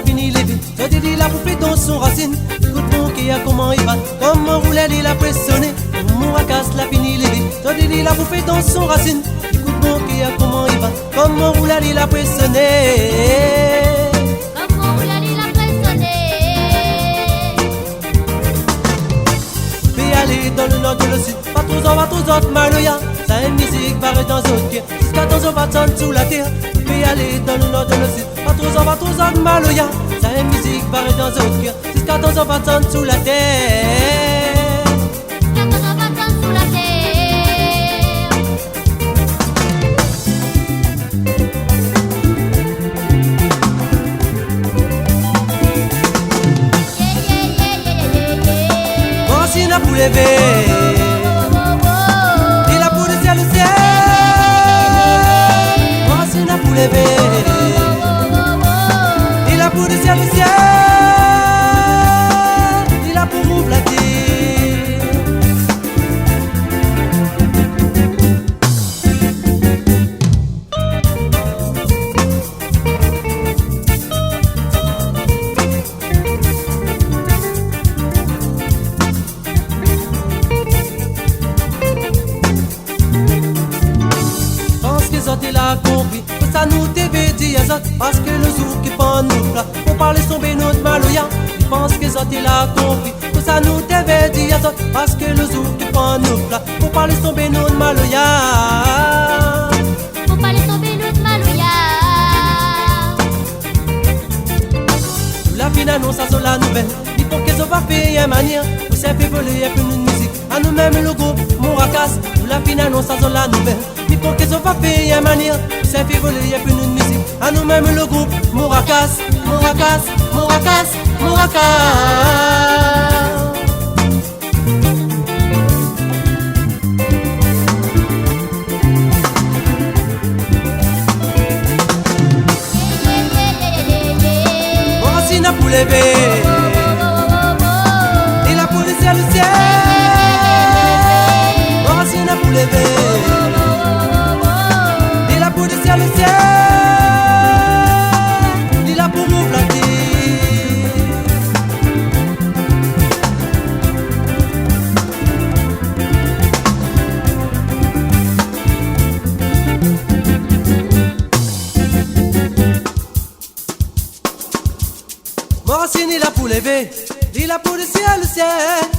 fini levé. Toi t'es dit la poupée dans son racine. Écoute mon qui a comment il va. Comment roulait il a pressonné. Mon casse la fini levé. Toi t'es dit la poupée dans son racine. Écoute mon qui a comment il va. Comment roulait il a pressonné. Comment roulait il a pressonné. Puis aller dans le nord de le sud. Pas tous autres maloya. Ça une musique paraît dans autres cœurs. Jusqu'à temps on va attendre sous la terre. Puis aller dans le nord de le sud. Pas tous autres maloya. Ça une musique paraît dans autres cœurs. Jusqu'à temps on va attendre sous la terre. Jusqu'à temps on va attendre sous la terre. Voici la poule élevée. Il a pour le ciel, le ciel. Voici la poule élevée. Il a pour le ciel, le ciel. Il a pour vous flatter. Il a compris que ça nous devait dire parce que le jour qui prend nous là pour parler tomber notre maloya. Je pense que ça il a compris que ça nous devait dire parce que le jour qui prend nous là pour parler tomber notre maloya. Pour parler tomber notre maloya. La fin annonce ça sur la nouvelle. Il faut qu'ils va faire une manière pour se faire voler un peu de musique. À nous-mêmes le groupe Mourakas. La fin annonce ça sur la nouvelle. Il faut qu'ils va faire une manière pour se faire voler un peu de musique. À nous-mêmes le groupe Mourakas. Mourakas, Mourakas, Mourakas. Moracine pour lever. Il a pour le ciel, le ciel. Moracine pour lever. Il a pour le ciel, le ciel. Il a pour vous flatter. Moracine il a pour lever, il a pour le ciel, le ciel.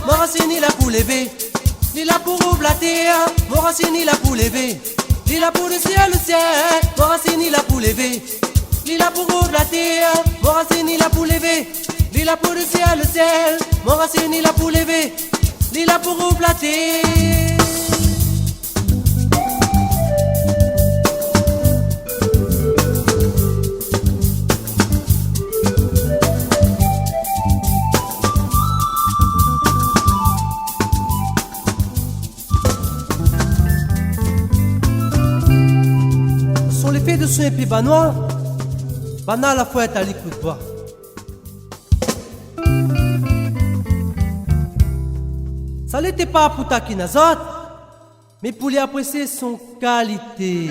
Moracine il a pour lever, il a pour ouvrir la terre. Moracine il a pour lever, il a pour le ciel, le ciel. Moracine il a pour lever, il a pour ouvrir la terre. Moracine il a pour lever, il a pour le ciel, le ciel. Moracine il a pour lever, il a pour ouvrir la terre. De soin puis banois, bana la fouette à l'écoute bois. Ça n'était pas pour taquiner les autres, mais pour les apprécier son qualité.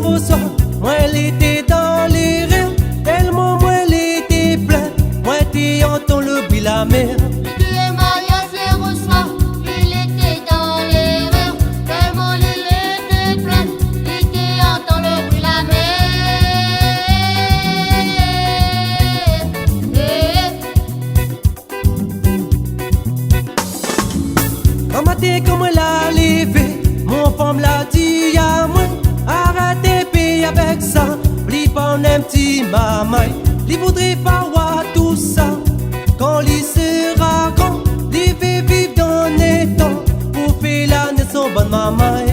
beau soir, moi l'étais dans les rêves, tellement moi l'étais plein, moi t'y entends le bruit la mer. Comme elle a levé, mon femme l'a dit à moi, arrêtez payer avec ça, plie pas un petit maman, il voudrait pas voir tout ça, quand il sera grand, il veut vivre dans les temps, pour faire la naissance bonne maman.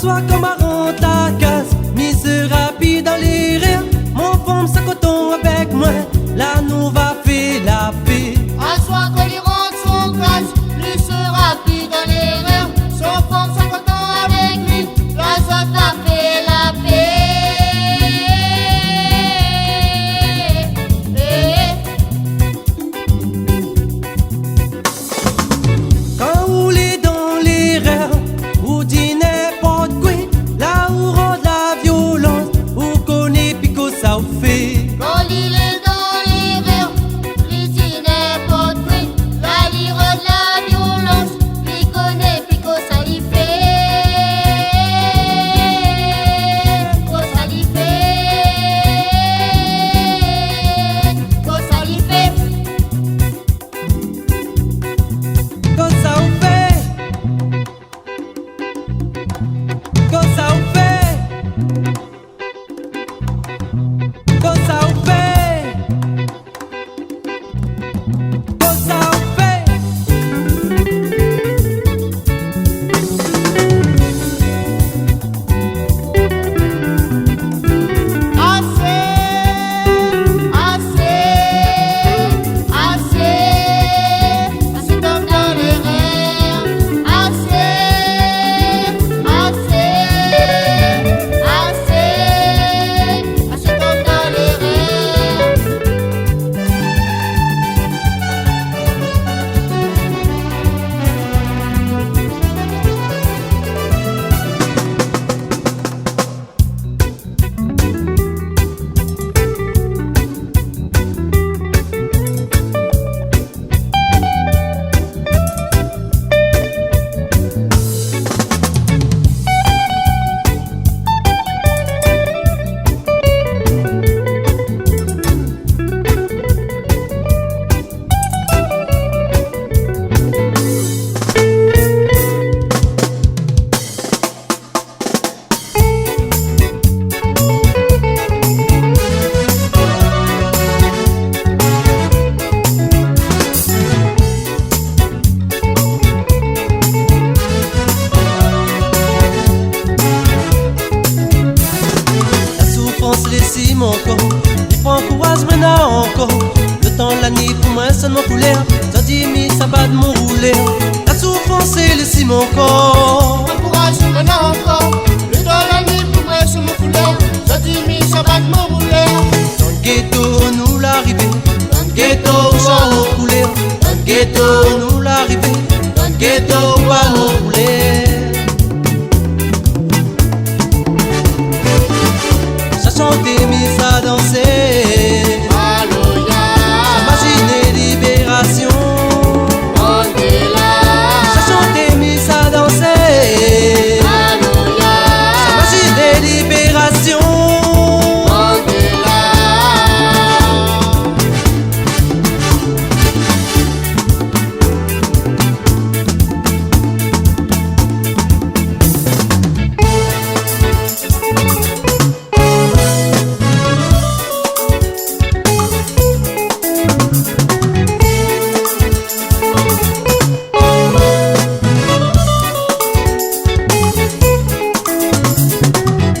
Sois comme un rond ta casse, mise rapide dans les rires. Mon femme s'accoton avec moi, là nous va faire la paix. Un soir que les rentre son classe, lui se rapide dans les rires. Son femme s'accoton avec lui, là ça t'a fait la paix. Quand vous l'êtes dans les rires, vous dînez là où rôde la violence, où connaît pico ça vous fait. Quand il est dans les rires, il dit n'importe quoi. Là il rôde la violence, il connaît pico ça y fait. Pico ça y fait. Pico ça y fait. Pico ça vous fait. Pico ça vous fait. Pico ça vous fait. Pico ça vous fait. Assez comme dans les rêves. Assez comme dans les rêves. Laissez mon corps, il prend courage maintenant encore. Le temps, la nuit pour moi seulement couleur. Ça dit mi ça bat de mon rouler. La souffrance c'est laissez mon corps. Prends courage maintenant encore. Le temps, la nuit pour moi seulement couleur. Ça dit mi ça bat de mon rouler. Dans le ghetto nous l'arrivée, dans le ghetto où ça roule couleur. Dans le ghetto nous l'arrivée, ghetto pas rouler. Ça chantait, mis à danser. Maloya, Imaginez libération. Mandela, Ça chantait, mis à danser. Maloya, Imaginez libération. Mandela.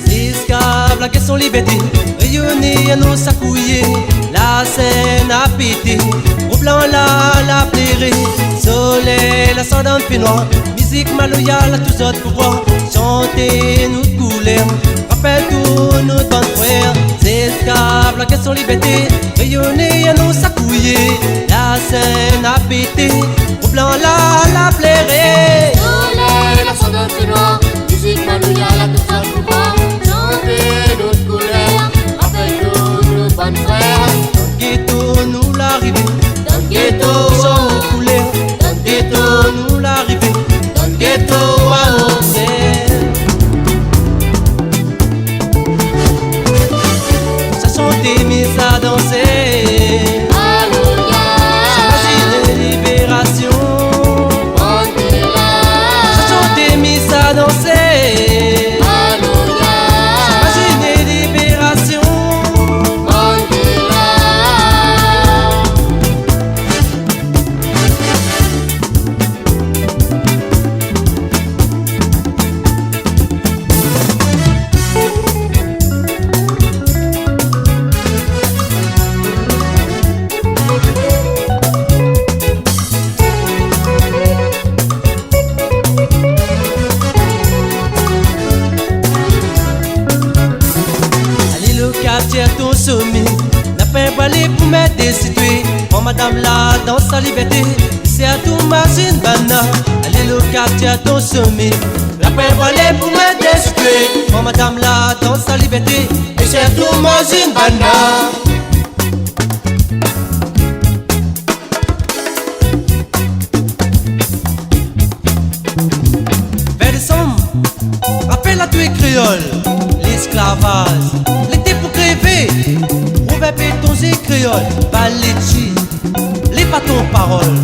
Esclaves, la question liberté, rayonnée à nos s'accouiller. La scène a pété, au blanc la plairé. Soleil, la sardane fait noir, musique maloya, la tous autres pouvoirs. Chanter nous de couleurs, rappelle tous nos bonnes frères. Esclaves, la question liberté, rayonnée à nos s'accouiller. La scène a pété, au blanc la plairé. Soleil, la sonde plus noire, musique Maloya, la tout ça pouvoir. Chanter d'autres couleurs, rappelle-nous nos bonnes frères. Ghetto nous l'arrivée, Dans le ghetto ghetto, sans couleur. dans le Ghetto ghetto, nous l'arrivée, dans le ghetto à nos frères. Ça chantait, mis à danser. Maloya, Imaginez libération. Mandela, Ça chantait, mis à danser. Maloya, Imaginez libération. Mandela. Allez le quartier ton sommet, n'a pas balé pour mettre destitué. Oh madame là dans sa liberté, c'est à tout machine bana. Allez le quartier ton sommet, n'a pas balé pour mettre destitué. Oh madame là dans sa liberté, et c'est à tout machine bana. Vers décembre, rappelle à tous les créoles, l'esclavage, l'été pour crever, Robert Pétons et créoles, Baletti, les bâtons paroles.